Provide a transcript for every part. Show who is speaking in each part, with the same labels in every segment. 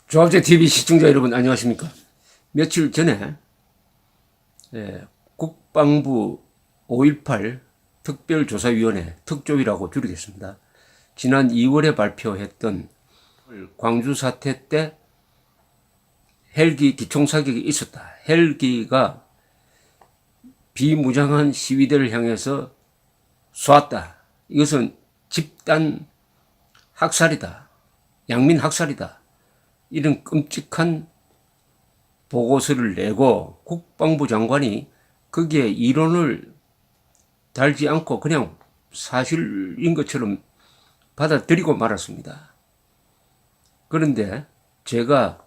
Speaker 1: 조합제TV 시청자 여러분 안녕하십니까. 며칠 전에 국방부 5.18 특별조사위원회 특조위라고 줄이겠습니다. 지난 2월에 발표했던 광주 사태 때 헬기 기총사격이 있었다. 헬기가 비무장한 시위대를 향해서 쐈다. 이것은 집단 학살이다. 양민 학살이다. 이런 끔찍한 보고서를 내고 국방부 장관이 거기에 이론을 달지 않고 그냥 사실인 것처럼 받아들이고 말았습니다. 그런데 제가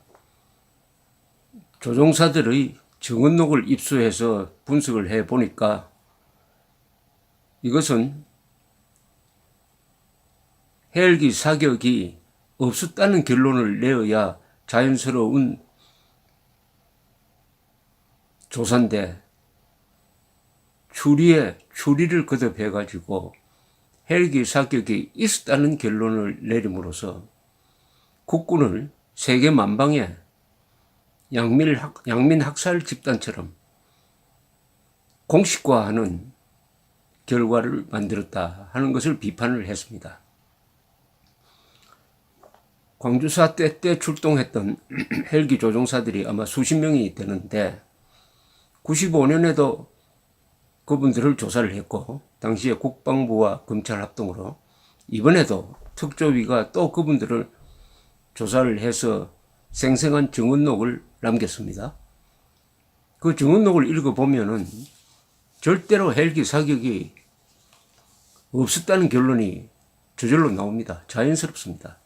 Speaker 1: 조종사들의 증언록을 입수해서 분석을 해 보니까 이것은 헬기 사격이 없었다는 결론을 내어야 자연스러운 조사인데 추리를 거듭해가지고 헬기 사격이 있었다는 결론을 내림으로써 국군을 세계 만방에 양민 학살 집단처럼 공식화하는 결과를 만들었다 하는 것을 비판을 했습니다. 광주 사태 때 출동했던 헬기 조종사들이 아마 수십 명이 되는데 95년에도 그분들을 조사를 했고 당시에 국방부와 검찰 합동으로 이번에도 특조위가 또 그분들을 조사를 해서 생생한 증언록을 남겼습니다. 그 증언록을 읽어보면은 절대로 헬기 사격이 없었다는 결론이 저절로 나옵니다. 자연스럽습니다.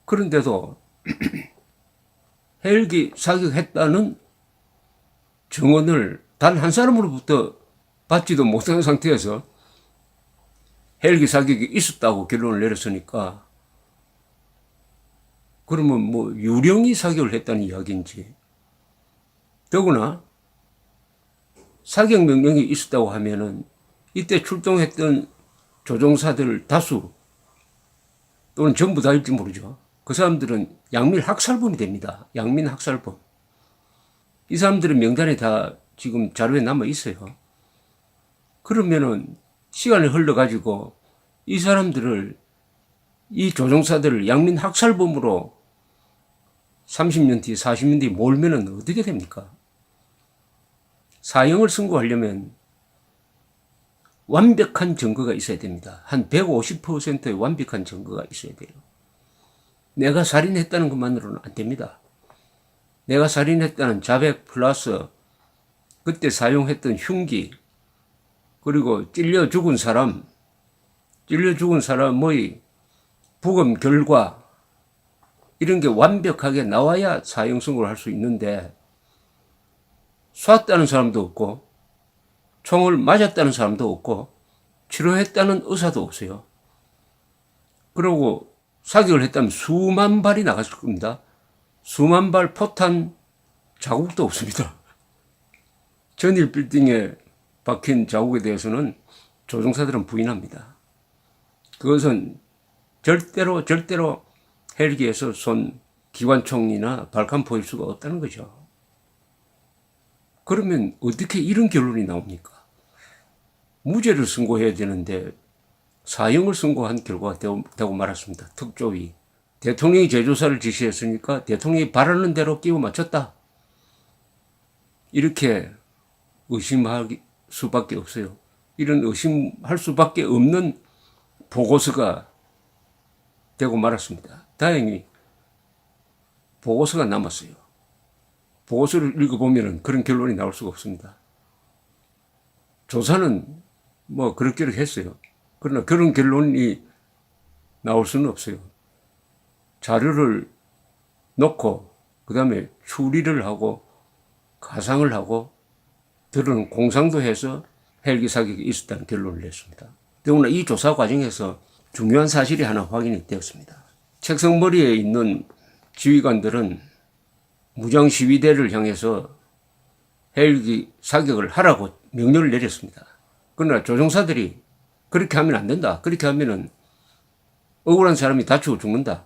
Speaker 1: 그런데도 헬기 사격했다는 증언을 단 한 사람으로부터 받지도 못한 상태에서 헬기 사격이 있었다고 결론을 내렸으니까 그러면 뭐 유령이 사격을 했다는 이야기인지, 더구나 사격 명령이 있었다고 하면은 이때 출동했던 조종사들 다수 또는 전부 다일지 모르죠. 그 사람들은 양민 학살범이 됩니다. 양민 학살범. 이 사람들은 명단에 다 지금 자료에 남아 있어요. 그러면은 시간이 흘러가지고 이 사람들을, 이 조종사들을 양민 학살범으로 30년 뒤, 40년 뒤 몰면은 어떻게 됩니까? 사형을 선고하려면 완벽한 증거가 있어야 됩니다. 한 150%의 완벽한 증거가 있어야 돼요. 내가 살인했다는 것만으로는 안 됩니다. 내가 살인했다는 자백 플러스 그때 사용했던 흉기, 그리고 찔려 죽은 사람의 부검 결과, 이런 게 완벽하게 나와야 사형 선고를 할 수 있는데 쐈다는 사람도 없고 총을 맞았다는 사람도 없고 치료했다는 의사도 없어요. 그리고 사격을 했다면 수만 발이 나갔을 겁니다. 수만 발 포탄 자국도 없습니다. 전일 빌딩에 박힌 자국에 대해서는 조종사들은 부인합니다. 그것은 절대로 헬기에서 쏜 기관총이나 발칸포일 수가 없다는 거죠. 그러면 어떻게 이런 결론이 나옵니까? 무죄를 선고해야 되는데 사형을 선고한 결과가 되고 말았습니다. 특조위. 대통령이 재조사를 지시했으니까 대통령이 바라는 대로 끼워 맞췄다. 이렇게 의심할 수밖에 없어요. 이런 의심할 수밖에 없는 보고서가 되고 말았습니다. 다행히 보고서가 남았어요. 보고서를 읽어보면 그런 결론이 나올 수가 없습니다. 조사는 뭐 그렇게 했어요. 그러나 그런 결론이 나올 수는 없어요. 자료를 놓고 그 다음에 추리를 하고 가상을 하고 들은 공상도 해서 헬기 사격이 있었다는 결론을 냈습니다. 더구나 이 조사 과정에서 중요한 사실이 하나 확인이 되었습니다. 책상머리에 있는 지휘관들은 무장 시위대를 향해서 헬기 사격을 하라고 명령을 내렸습니다. 그러나 조종사들이 그렇게 하면 안 된다. 그렇게 하면은 억울한 사람이 다치고 죽는다.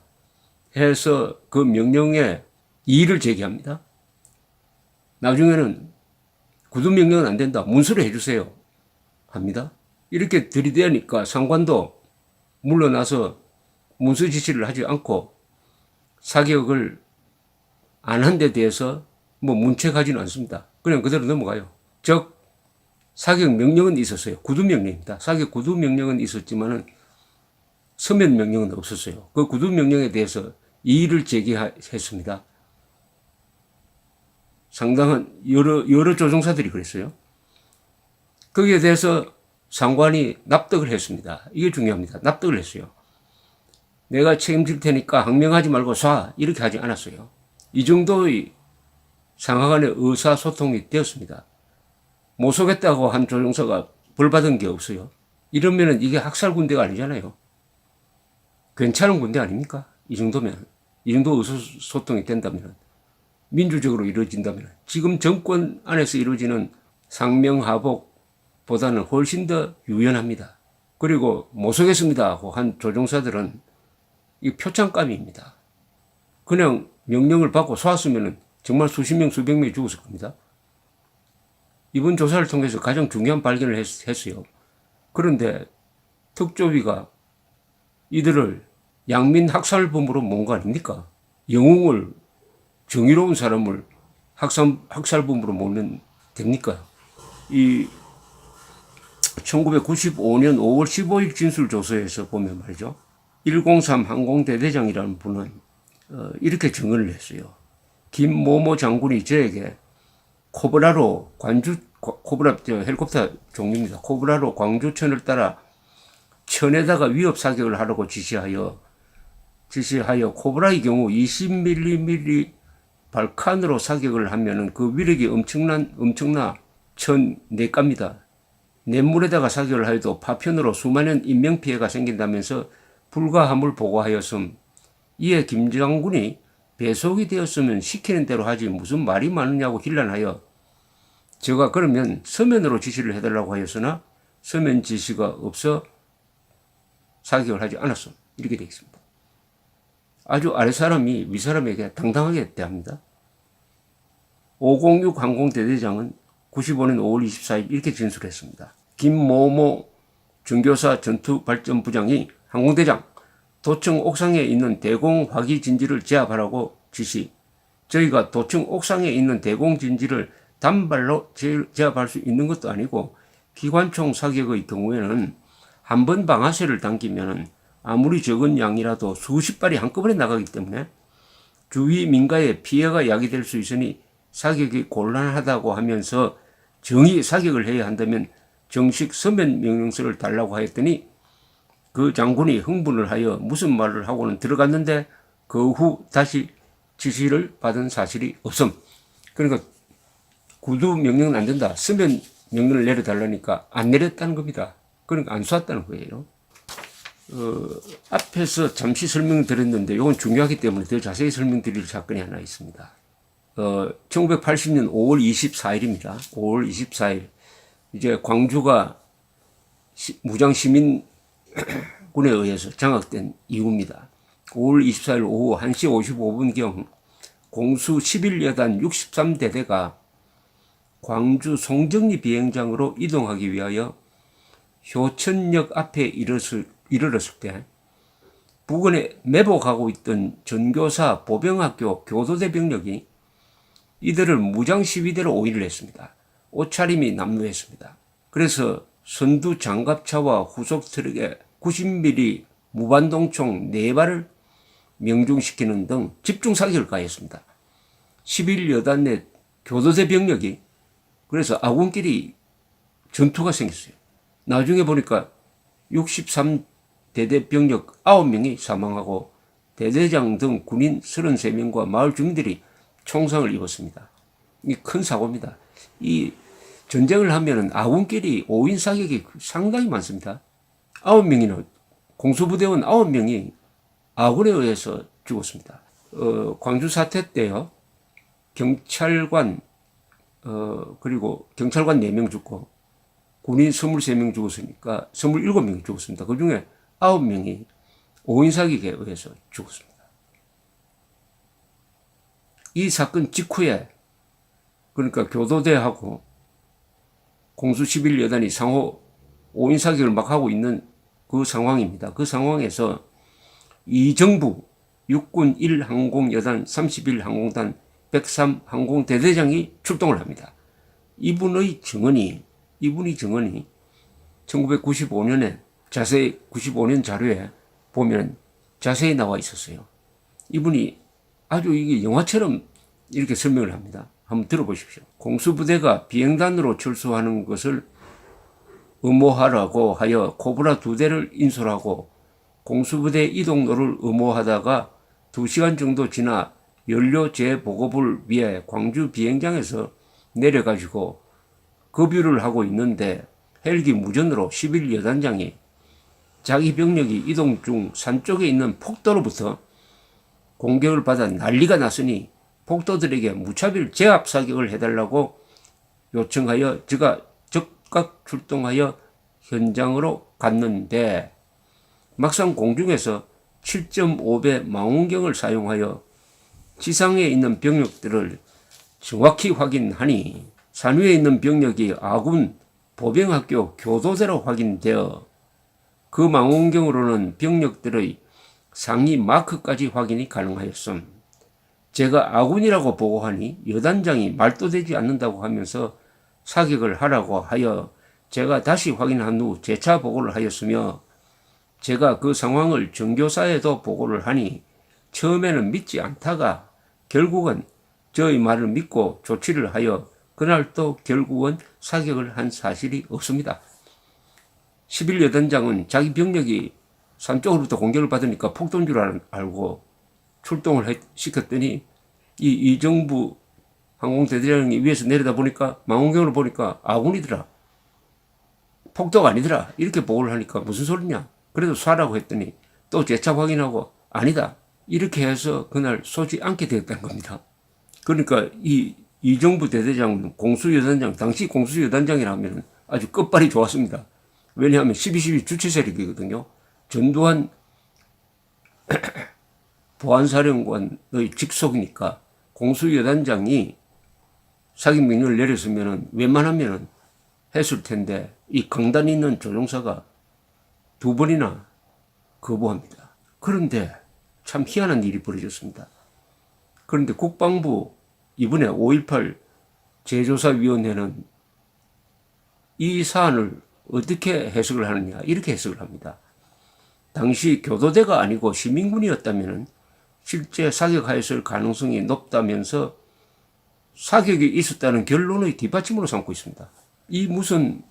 Speaker 1: 해서 그 명령에 이의를 제기합니다. 나중에는 구두명령은 안 된다. 문서를 해주세요. 합니다. 이렇게 들이대니까 상관도 물러나서 문서 지시를 하지 않고 사격을 안 한 데 대해서 뭐 문책하지는 않습니다. 그냥 그대로 넘어가요. 즉 사격 명령은 있었어요. 구두 명령입니다. 사격 구두 명령은 있었지만은 서면 명령은 없었어요. 그 구두 명령에 대해서 이의를 제기했습니다. 상당한 여러 조종사들이 그랬어요. 거기에 대해서 상관이 납득을 했습니다. 이게 중요합니다. 납득을 했어요. 내가 책임질 테니까 항명하지 말고 쏴. 이렇게 하지 않았어요. 이 정도의 상하간의 의사소통이 되었습니다. 못 쏘겠다고 한 조종사가 벌 받은 게 없어요. 이러면은 이게 학살 군대가 아니잖아요. 괜찮은 군대 아닙니까? 이 정도면. 이 정도 의사소통이 된다면. 민주적으로 이루어진다면. 지금 정권 안에서 이루어지는 상명하복보다는 훨씬 더 유연합니다. 그리고 못 쏘겠습니다 하고 한 조종사들은 이 표창감입니다. 그냥 명령을 받고 쏘았으면 정말 수십 명, 수백 명이 죽었을 겁니다. 이번 조사를 통해서 가장 중요한 발견을 했어요. 그런데 특조위가 이들을 양민 학살범으로 모은 거 아닙니까? 영웅을, 정의로운 사람을 학살범으로 모으면 됩니까? 이 1995년 5월 15일 진술조서에서 보면 말이죠. 103 항공대대장이라는 분은 이렇게 증언을 했어요. 김모모 장군이 저에게 코브라로 코브라 헬리콥터 종류입니다. 코브라로 광주천을 따라 천에다가 위협 사격을 하라고 지시하여 코브라의 경우 20mm 발칸으로 사격을 하면은 그 위력이 엄청나 천 내갑니다. 냇물에다가 사격을 하여도 파편으로 수많은 인명피해가 생긴다면서 불가함을 보고하였음. 이에 김 장군이 배속이 되었으면 시키는 대로 하지 무슨 말이 많으냐고 길란하여 제가 그러면 서면으로 지시를 해달라고 하였으나 서면 지시가 없어 사격을 하지 않았음. 이렇게 되어 있습니다. 아주 아랫사람이 윗사람에게 당당하게 대합니다. 506 항공대대장은 95년 5월 24일 이렇게 진술했습니다. 김모모 중교사 전투발전부장이 항공대장 도청 옥상에 있는 대공 화기 진지를 제압하라고 지시. 저희가 도청 옥상에 있는 대공 진지를 단발로 제압할 수 있는 것도 아니고 기관총 사격의 경우에는 한 번 방아쇠를 당기면 아무리 적은 양이라도 수십 발이 한꺼번에 나가기 때문에 주위 민가에 피해가 야기될 수 있으니 사격이 곤란하다고 하면서 정의 사격을 해야 한다면 정식 서면 명령서를 달라고 하였더니 그 장군이 흥분을 하여 무슨 말을 하고는 들어갔는데 그 후 다시 지시를 받은 사실이 없음. 그러니까 구두 명령은 안 된다. 서면 명령을 내려달라니까 안 내렸다는 겁니다. 그러니까 안 쏘았다는 거예요. 앞에서 잠시 설명드렸는데 이건 중요하기 때문에 더 자세히 설명드릴 사건이 하나 있습니다. 1980년 5월 24일입니다. 5월 24일 이제 광주가 무장시민군에 의해서 장악된 이후입니다. 5월 24일 오후 1시 55분경 공수 11여단 63대대가 광주 송정리 비행장으로 이동하기 위하여 효천역 앞에 이르렀을 때 부근에 매복하고 있던 전교사 보병학교 교도대 병력이 이들을 무장시위대로 오인을 했습니다. 옷차림이 남루했습니다. 그래서 선두 장갑차와 후속 트럭에 90mm 무반동총 4발을 명중시키는 등 집중사격을 가했습니다. 11여단 내 교도대 병력이 그래서 아군끼리 전투가 생겼어요. 나중에 보니까 63대대 병력 9명이 사망하고 대대장 등 군인 33명과 마을 주민들이 총상을 입었습니다. 이 큰 사고입니다. 이 전쟁을 하면은 아군끼리 5인 사격이 상당히 많습니다. 9명이나 공수부대원 9명이 아군에 의해서 죽었습니다. 광주 사태 때요. 경찰관 그리고 경찰관 4명 죽고 군인 23명 죽었으니까 27명이 죽었습니다. 그 중에 9명이 5인 사격에 의해서 죽었습니다. 이 사건 직후에 그러니까 교도대하고 공수 11여단이 상호 5인 사격을 막 하고 있는 그 상황입니다. 그 상황에서 이정부 육군 1항공여단 31항공단 103 항공대대장이 출동을 합니다. 이분이 증언이 1995년에 자세히 95년 자료에 보면 자세히 나와 있었어요. 이분이 아주 이게 영화처럼 이렇게 설명을 합니다. 한번 들어보십시오. 공수부대가 비행단으로 철수하는 것을 의무화라고 하여 코브라 2대를 인솔하고 공수부대 이동로를 의무화하다가 2시간 정도 지나 연료 재보급을 위해 광주 비행장에서 내려가지고 급유를 하고 있는데 헬기 무전으로 11여단장이 자기 병력이 이동 중 산 쪽에 있는 폭도로부터 공격을 받아 난리가 났으니 폭도들에게 무차별 제압 사격을 해달라고 요청하여 제가 즉각 출동하여 현장으로 갔는데 막상 공중에서 7.5배 망원경을 사용하여 지상에 있는 병력들을 정확히 확인하니 산 위에 있는 병력이 아군 보병학교 교도대로 확인되어 그 망원경으로는 병력들의 상위 마크까지 확인이 가능하였음. 제가 아군이라고 보고하니 여단장이 말도 되지 않는다고 하면서 사격을 하라고 하여 제가 다시 확인한 후 재차 보고를 하였으며 제가 그 상황을 정교사에도 보고를 하니 처음에는 믿지 않다가 결국은 저의 말을 믿고 조치를 하여 그날 또 결국은 사격을 한 사실이 없습니다. 11여단장은 자기 병력이 산 쪽으로부터 공격을 받으니까 폭도인 줄 알고 출동을 시켰더니 이 이정부 항공대대장이 위에서 내려다 보니까 망원경으로 보니까 아군이더라. 폭도가 아니더라. 이렇게 보고를 하니까 무슨 소리냐. 그래도 쏴라고 했더니 또 재차 확인하고 아니다. 이렇게 해서 그날 쏘지 않게 되었다는 겁니다. 그러니까 이 이정부 대대장은 공수여단장, 당시 공수여단장이라면 아주 끝발이 좋았습니다. 왜냐하면 12.12 주체 세력이거든요. 전두환 보안사령관의 직속이니까 공수여단장이 사격 명령을 내렸으면 웬만하면 했을 텐데 이 강단 있는 조종사가 2번이나 거부합니다. 그런데 참 희한한 일이 벌어졌습니다. 그런데 국방부 이번에 5.18 재조사위원회는 이 사안을 어떻게 해석을 하느냐 이렇게 해석을 합니다. 당시 교도대가 아니고 시민군이었다면 실제 사격하였을 가능성이 높다면서 사격이 있었다는 결론의 뒷받침으로 삼고 있습니다. 이 무슨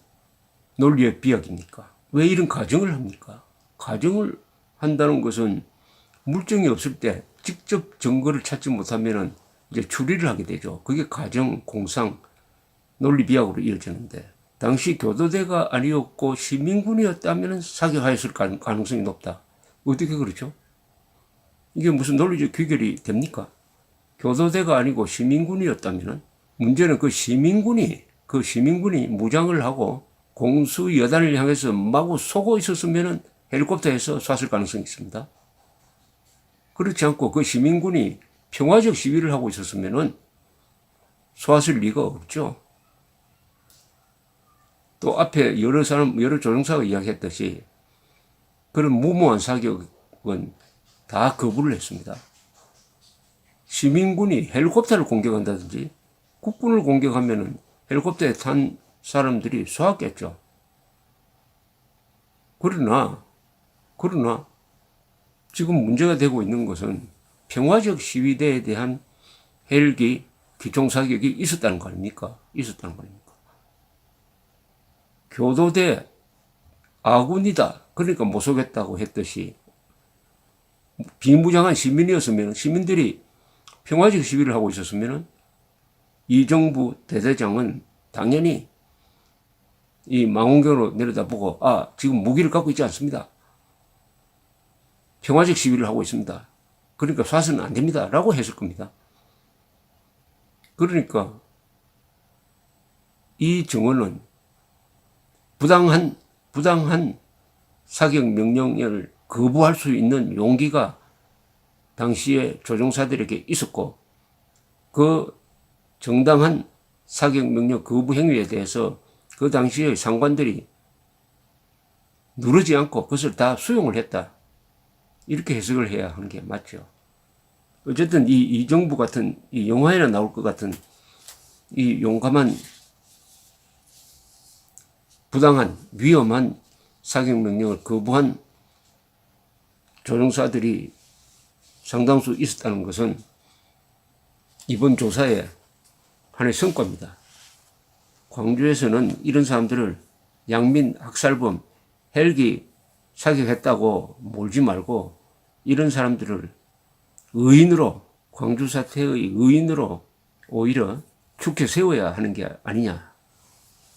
Speaker 1: 논리의 비약입니까? 왜 이런 가정을 합니까? 가정을 한다는 것은 물증이 없을 때 직접 증거를 찾지 못하면 이제 추리를 하게 되죠. 그게 가정, 공상, 논리 비약으로 이어지는데 당시 교도대가 아니었고 시민군이었다면 사격하였을 가능성이 높다. 어떻게 그렇죠? 이게 무슨 논리적 귀결이 됩니까? 교도대가 아니고 시민군이었다면 문제는 그 시민군이 무장을 하고 공수여단을 향해서 마구 쏘고 있었으면 헬리콥터에서 쐈을 가능성이 있습니다. 그렇지 않고 그 시민군이 평화적 시위를 하고 있었으면 쏘았을 리가 없죠. 또 앞에 여러 조종사가 이야기했듯이 그런 무모한 사격은 다 거부를 했습니다. 시민군이 헬리콥터를 공격한다든지 국군을 공격하면 헬리콥터에 탄 사람들이 쏘았겠죠. 그러나 지금 문제가 되고 있는 것은 평화적 시위대에 대한 헬기 기총 사격이 있었다는 거 아닙니까? 교도대 아군이다. 그러니까 못 쏘겠다고 했듯이 비무장한 시민이었으면 시민들이 평화적 시위를 하고 있었으면 이정부 대대장은 당연히 이 망원경으로 내려다보고 지금 무기를 갖고 있지 않습니다. 평화적 시위를 하고 있습니다. 그러니까 쏴서는 안 됩니다. 라고 했을 겁니다. 그러니까 이 증언은 부당한 사격 명령을 거부할 수 있는 용기가 당시에 조종사들에게 있었고 그 정당한 사격명령 거부 행위에 대해서 그 당시의 상관들이 누르지 않고 그것을 다 수용을 했다. 이렇게 해석을 해야 하는 게 맞죠. 어쨌든 이 정부 같은, 이 영화에나 나올 것 같은 이 용감한, 부당한, 위험한 사격명령을 거부한 조종사들이 상당수 있었다는 것은 이번 조사의 하나의 성과입니다. 광주에서는 이런 사람들을 양민 학살범, 헬기 사격했다고 몰지 말고 이런 사람들을 의인으로, 광주 사태의 의인으로 오히려 축해 세워야 하는 게 아니냐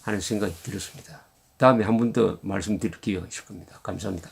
Speaker 1: 하는 생각이 들었습니다. 다음에 한 번 더 말씀드릴 기회가 있을 겁니다. 감사합니다.